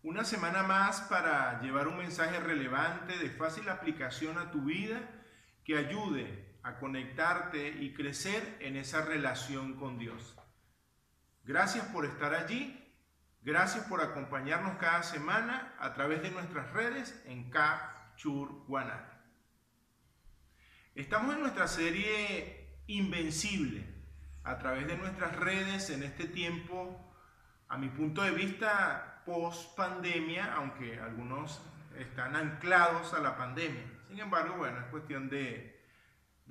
Una semana más para llevar un mensaje relevante de fácil aplicación a tu vida que ayude a conectarte y crecer en esa relación con Dios. Gracias por estar allí. Gracias por acompañarnos cada semana a través de nuestras redes en Capture Guanar. Estamos en nuestra serie Invencible a través de nuestras redes en este tiempo, a mi punto de vista, post pandemia, aunque algunos están anclados a la pandemia. Sin embargo, bueno, es cuestión de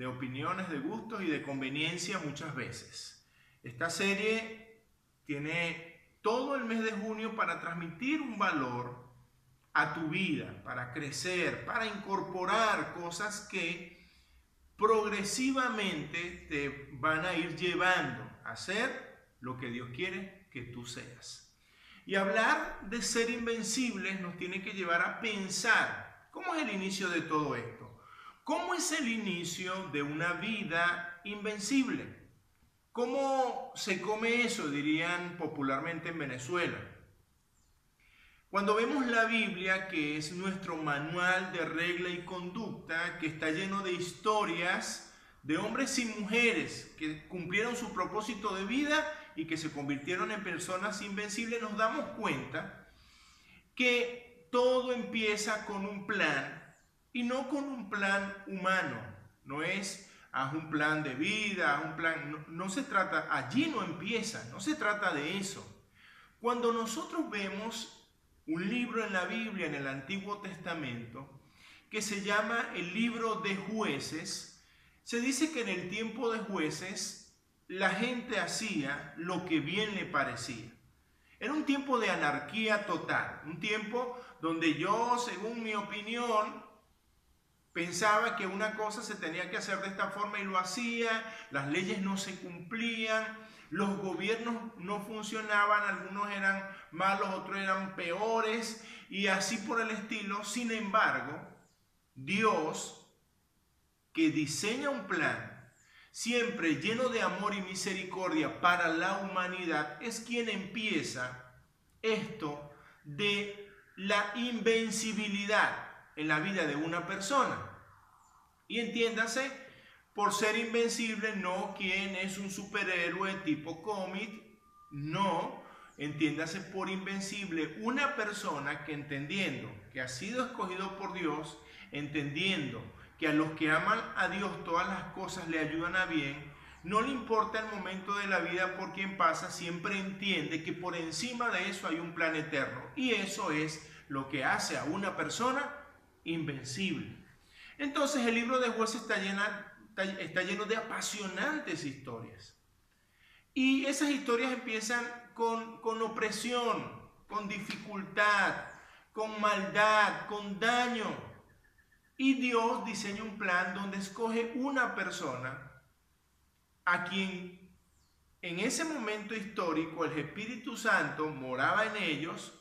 opiniones, de gustos y de conveniencia muchas veces. Esta serie tiene todo el mes de junio para transmitir un valor a tu vida, para crecer, para incorporar cosas que progresivamente te van a ir llevando a ser lo que Dios quiere que tú seas. Y hablar de ser invencibles nos tiene que llevar a pensar, ¿cómo es el inicio de todo esto? ¿Cómo es el inicio de una vida invencible? ¿Cómo se come eso? Dirían popularmente en Venezuela. Cuando vemos la Biblia, que es nuestro manual de regla y conducta, que está lleno de historias de hombres y mujeres que cumplieron su propósito de vida y que se convirtieron en personas invencibles, nos damos cuenta que todo empieza con un plan y no con un plan humano. No es haz un plan de vida, haz un plan, no se trata, allí no empieza, no se trata de eso. Cuando nosotros vemos un libro en la Biblia, en el Antiguo Testamento, que se llama el libro de Jueces, se dice que en el tiempo de Jueces la gente hacía lo que bien le parecía. Era un tiempo de anarquía total, un tiempo donde yo, según mi opinión, pensaba que una cosa se tenía que hacer de esta forma y lo hacía, las leyes no se cumplían, los gobiernos no funcionaban, algunos eran malos, otros eran peores y así por el estilo. Sin embargo, Dios, que diseña un plan siempre lleno de amor y misericordia para la humanidad, es quien empieza esto de la invencibilidad en la vida de una persona. Y entiéndase, por ser invencible, no quien es un superhéroe tipo cómic, no, entiéndase por invencible una persona que entendiendo que ha sido escogido por Dios, entendiendo que a los que aman a Dios todas las cosas le ayudan a bien, no le importa el momento de la vida por quien pasa, siempre entiende que por encima de eso hay un plan eterno. Y eso es lo que hace a una persona invencible. Entonces el libro de Jueces está lleno de apasionantes historias. Y esas historias empiezan con opresión, con dificultad, con maldad, con daño. Y Dios diseña un plan donde escoge una persona a quien en ese momento histórico el Espíritu Santo moraba en ellos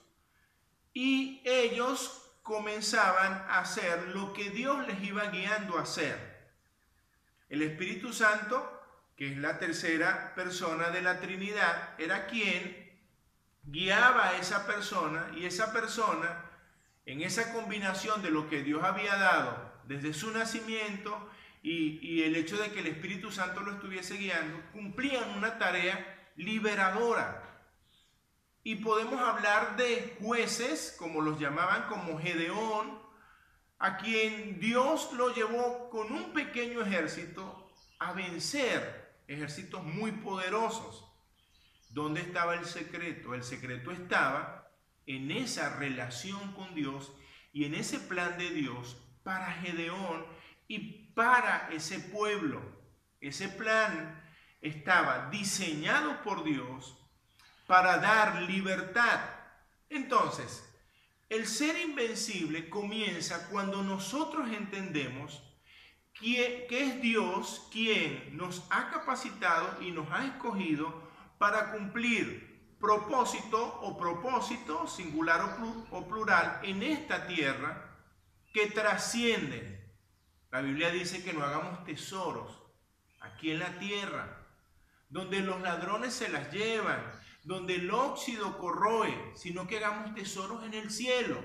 y ellos comenzaban a hacer lo que Dios les iba guiando a hacer. El Espíritu Santo, que es la tercera persona de la Trinidad, era quien guiaba a esa persona y esa persona, en esa combinación de lo que Dios había dado desde su nacimiento y el hecho de que el Espíritu Santo lo estuviese guiando, cumplían una tarea liberadora. Y podemos hablar de jueces, como los llamaban, como Gedeón, a quien Dios lo llevó con un pequeño ejército a vencer ejércitos muy poderosos. ¿Dónde estaba el secreto? El secreto estaba en esa relación con Dios y en ese plan de Dios para Gedeón y para ese pueblo. Ese plan estaba diseñado por Dios para dar libertad. Entonces, el ser invencible comienza cuando nosotros entendemos que es Dios quien nos ha capacitado y nos ha escogido para cumplir propósito, singular o plural, en esta tierra que trascienden. La Biblia dice que no hagamos tesoros aquí en la tierra, donde los ladrones se las llevan, donde el óxido corroe, sino que hagamos tesoros en el cielo.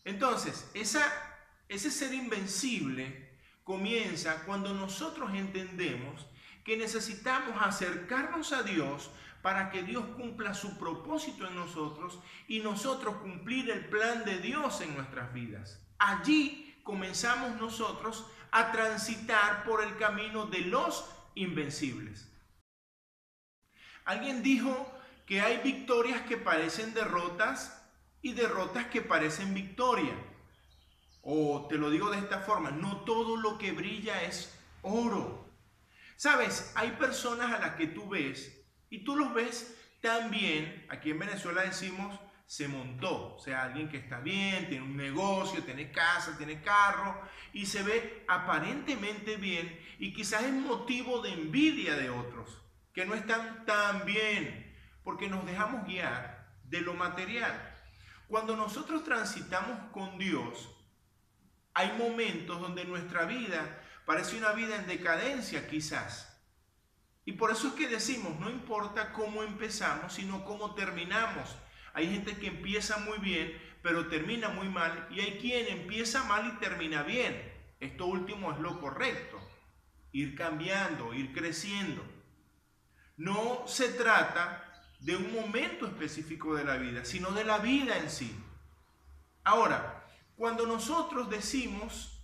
Entonces, ese ser invencible comienza cuando nosotros entendemos que necesitamos acercarnos a Dios para que Dios cumpla su propósito en nosotros y nosotros cumplir el plan de Dios en nuestras vidas. Allí comenzamos nosotros a transitar por el camino de los invencibles. Alguien dijo que hay victorias que parecen derrotas y derrotas que parecen victoria. O te lo digo de esta forma, no todo lo que brilla es oro. Sabes, hay personas a las que tú ves y tú los ves tan bien. Aquí en Venezuela decimos se montó, o sea, alguien que está bien, tiene un negocio, tiene casa, tiene carro y se ve aparentemente bien y quizás es motivo de envidia de otros que no están tan bien porque nos dejamos guiar de lo material. Cuando nosotros transitamos con Dios, hay momentos donde nuestra vida parece una vida en decadencia quizás. Y por eso es que decimos, no importa cómo empezamos, sino cómo terminamos. Hay gente que empieza muy bien, pero termina muy mal. Y hay quien empieza mal y termina bien. Esto último es lo correcto. Ir cambiando, ir creciendo. No se trata de un momento específico de la vida, sino de la vida en sí. Ahora, cuando nosotros decimos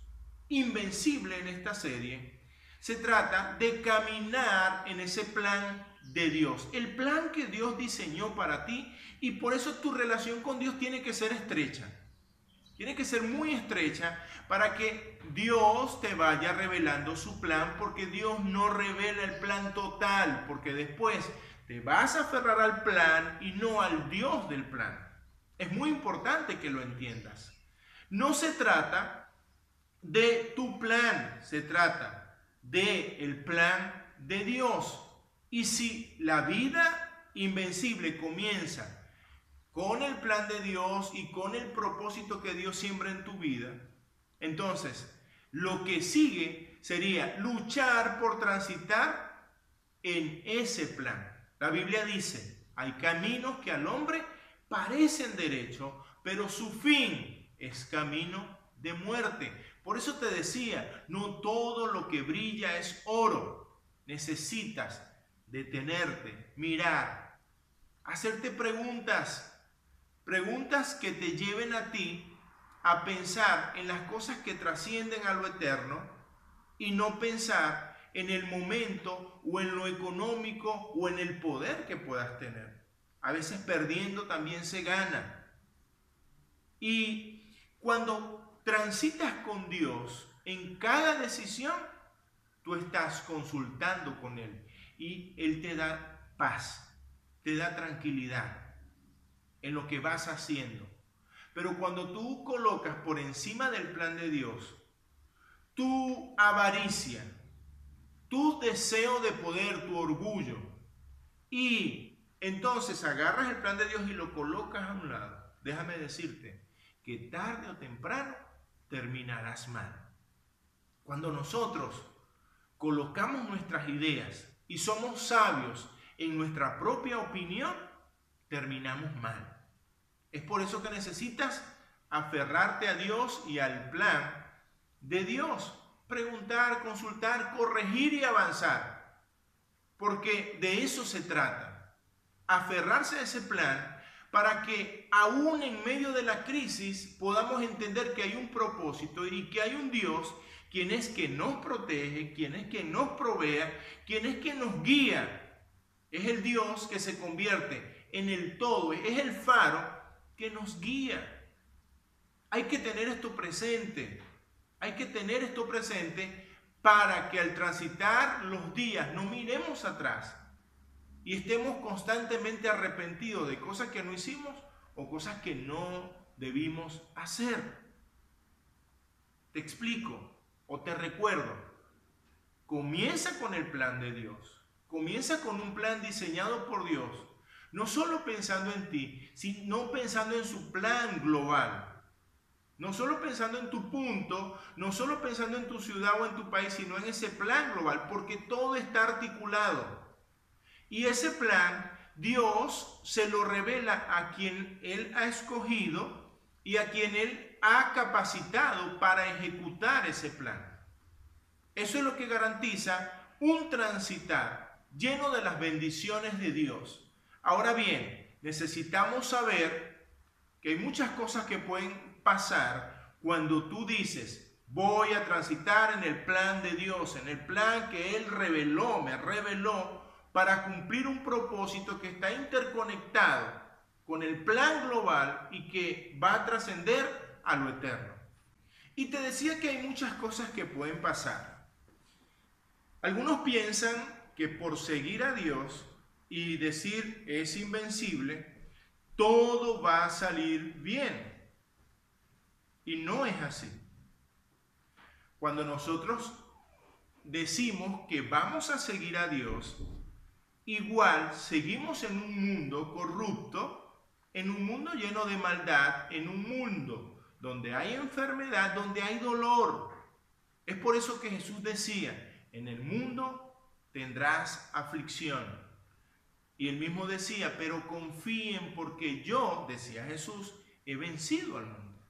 invencible en esta serie, se trata de caminar en ese plan de Dios, el plan que Dios diseñó para ti, y por eso tu relación con Dios tiene que ser estrecha. Tiene que ser muy estrecha para que Dios te vaya revelando su plan, porque Dios no revela el plan total, porque después te vas a aferrar al plan y no al Dios del plan. Es muy importante que lo entiendas. No se trata de tu plan, se trata del plan de Dios. Y si la vida invencible comienza con el plan de Dios y con el propósito que Dios siembra en tu vida, entonces lo que sigue sería luchar por transitar en ese plan. La Biblia dice, hay caminos que al hombre parecen derecho, pero su fin es camino de muerte. Por eso te decía, no todo lo que brilla es oro. Necesitas detenerte, mirar, hacerte preguntas que te lleven a ti a pensar en las cosas que trascienden a lo eterno y no pensar en el momento o en lo económico o en el poder que puedas tener. A veces perdiendo también se gana. Y cuando transitas con Dios en cada decisión, tú estás consultando con Él y Él te da paz, te da tranquilidad en lo que vas haciendo. Pero cuando tú colocas por encima del plan de Dios tu avaricia, tu deseo de poder, tu orgullo, y entonces agarras el plan de Dios y lo colocas a un lado, déjame decirte que tarde o temprano terminarás mal. Cuando nosotros colocamos nuestras ideas y somos sabios en nuestra propia opinión, terminamos mal. Es por eso que necesitas aferrarte a Dios y al plan de Dios. Preguntar, consultar, corregir y avanzar. Porque de eso se trata. Aferrarse a ese plan para que aún en medio de la crisis podamos entender que hay un propósito y que hay un Dios quien es que nos protege, quien es que nos provea, quien es que nos guía. Es el Dios que se convierte en el todo, es el faro que nos guía. Hay que tener esto presente, para que al transitar los días no miremos atrás y estemos constantemente arrepentidos de cosas que no hicimos o cosas que no debimos hacer. Te explico o te recuerdo, comienza con el plan de Dios, comienza con un plan diseñado por Dios, no solo pensando en ti, sino pensando en su plan global. No solo pensando en tu punto, no solo pensando en tu ciudad o en tu país, sino en ese plan global, porque todo está articulado. Y ese plan Dios se lo revela a quien Él ha escogido y a quien Él ha capacitado para ejecutar ese plan. Eso es lo que garantiza un transitar lleno de las bendiciones de Dios. Ahora bien, necesitamos saber que hay muchas cosas que pueden pasar cuando tú dices: voy a transitar en el plan de Dios, en el plan que Él reveló, me reveló, para cumplir un propósito que está interconectado con el plan global y que va a trascender a lo eterno. Y te decía que hay muchas cosas que pueden pasar. Algunos piensan que por seguir a Dios y decir es invencible, todo va a salir bien. Y no es así. Cuando nosotros decimos que vamos a seguir a Dios, igual seguimos en un mundo corrupto, en un mundo lleno de maldad, en un mundo donde hay enfermedad, donde hay dolor. Es por eso que Jesús decía: en el mundo tendrás aflicción. Y él mismo decía: pero confíen porque yo, decía Jesús, he vencido al mundo.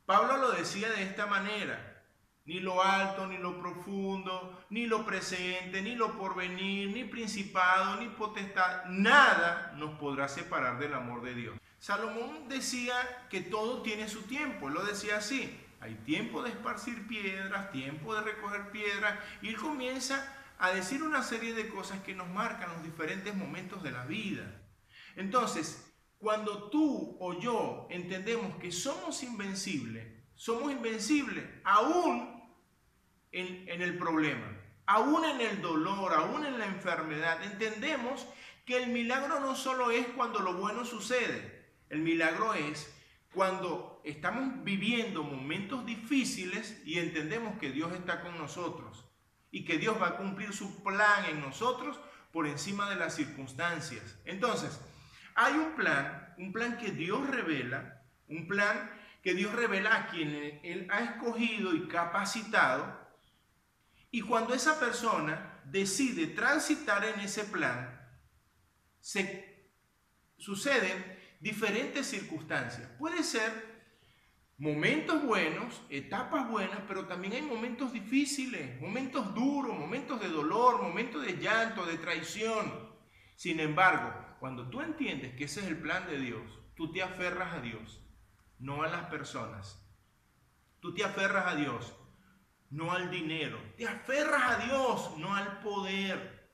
Pablo lo decía de esta manera: ni lo alto, ni lo profundo, ni lo presente, ni lo porvenir, ni principado, ni potestad, nada nos podrá separar del amor de Dios. Salomón decía que todo tiene su tiempo. Él lo decía así: hay tiempo de esparcir piedras, tiempo de recoger piedras. Y él comienza a decir una serie de cosas que nos marcan los diferentes momentos de la vida. Entonces, cuando tú o yo entendemos que somos invencibles aún en el problema, aún en el dolor, aún en la enfermedad. Entendemos que el milagro no solo es cuando lo bueno sucede, el milagro es cuando estamos viviendo momentos difíciles y entendemos que Dios está con nosotros y que Dios va a cumplir su plan en nosotros por encima de las circunstancias. Entonces, hay un plan que Dios revela, un plan que Dios revela a quien Él ha escogido y capacitado. Y cuando esa persona decide transitar en ese plan, suceden diferentes circunstancias. Puede ser momentos buenos, etapas buenas, pero también hay momentos difíciles, momentos duros, momentos de dolor, momentos de llanto, de traición. Sin embargo, cuando tú entiendes que ese es el plan de Dios, tú te aferras a Dios, no a las personas. Tú te aferras a Dios, no al dinero. Te aferras a Dios, no al poder.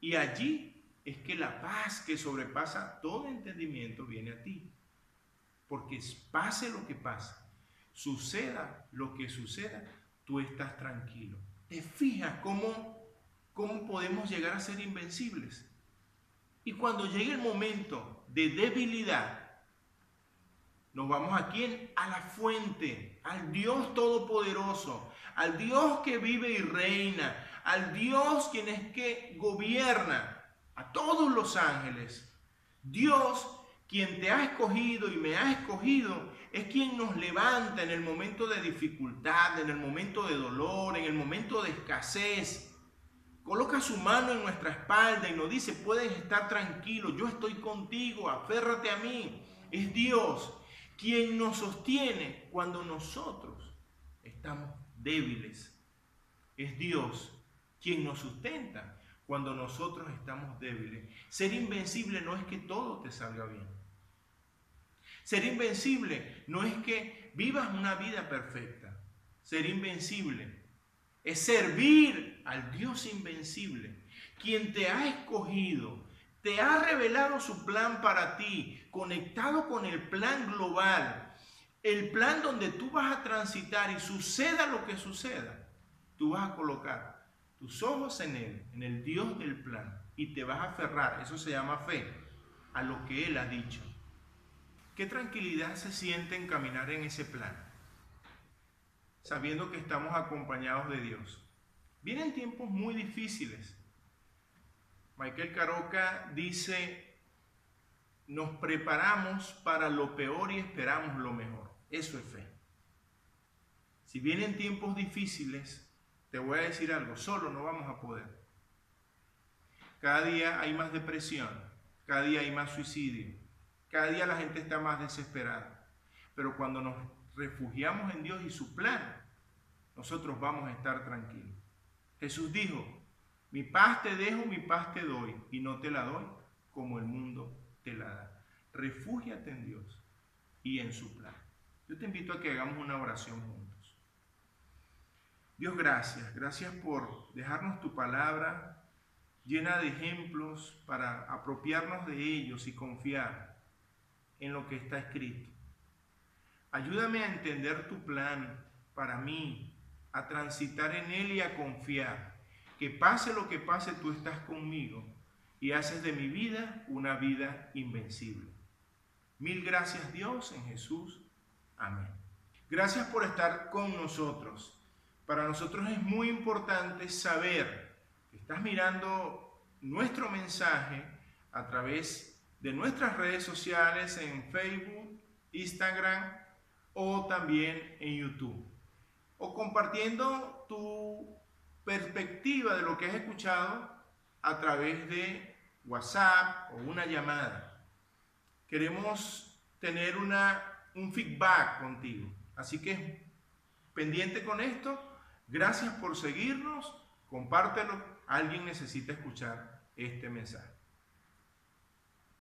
Y allí es que la paz que sobrepasa todo entendimiento viene a ti. Porque pase lo que pase, suceda lo que suceda, tú estás tranquilo. ¿Te fijas cómo podemos llegar a ser invencibles? Y cuando llegue el momento de debilidad, nos vamos ¿a quién? A la fuente, al Dios todopoderoso, al Dios que vive y reina, al Dios quien es que gobierna a todos los ángeles. Dios, quien te ha escogido y me ha escogido, es quien nos levanta en el momento de dificultad, en el momento de dolor, en el momento de escasez. Coloca su mano en nuestra espalda y nos dice: puedes estar tranquilo, yo estoy contigo, aférrate a mí. Es Dios quien nos sostiene cuando nosotros estamos débiles. Es Dios quien nos sustenta cuando nosotros estamos débiles. Ser invencible no es que todo te salga bien. Ser invencible no es que vivas una vida perfecta. Ser invencible es servir al Dios invencible, quien te ha escogido, te ha revelado su plan para ti, conectado con el plan global, el plan donde tú vas a transitar y suceda lo que suceda, tú vas a colocar tus ojos en Él, en el Dios del plan, y te vas a aferrar, eso se llama fe, a lo que Él ha dicho. ¿Qué tranquilidad se siente en caminar en ese plan? Sabiendo que estamos acompañados de Dios. Vienen tiempos muy difíciles. Michael Caroca dice: nos preparamos para lo peor y esperamos lo mejor. Eso es fe. Si vienen tiempos difíciles, te voy a decir algo: solo no vamos a poder. cada día hay más depresión, cada día hay más suicidio, cada día la gente está más desesperada. Pero cuando nos refugiamos en Dios y su plan, nosotros vamos a estar tranquilos. Jesús dijo, mi paz te dejo, mi paz te doy, y no te la doy como el mundo te la da. Refúgiate en Dios y en su plan. Yo te invito a que hagamos una oración juntos. Dios, gracias por dejarnos tu palabra llena de ejemplos para apropiarnos de ellos y confiar en lo que está escrito. Ayúdame a entender tu plan para mí, a transitar en él y a confiar. Que pase lo que pase, tú estás conmigo y haces de mi vida una vida invencible. Mil gracias, Dios, en Jesús. Amén. Gracias por estar con nosotros. Para nosotros es muy importante saber que estás mirando nuestro mensaje a través de nuestras redes sociales en Facebook, Instagram o también en YouTube. O compartiendo tu perspectiva de lo que has escuchado a través de WhatsApp o una llamada. Queremos tener un feedback contigo. Así que pendiente con esto. Gracias por seguirnos. Compártelo. Alguien necesita escuchar este mensaje.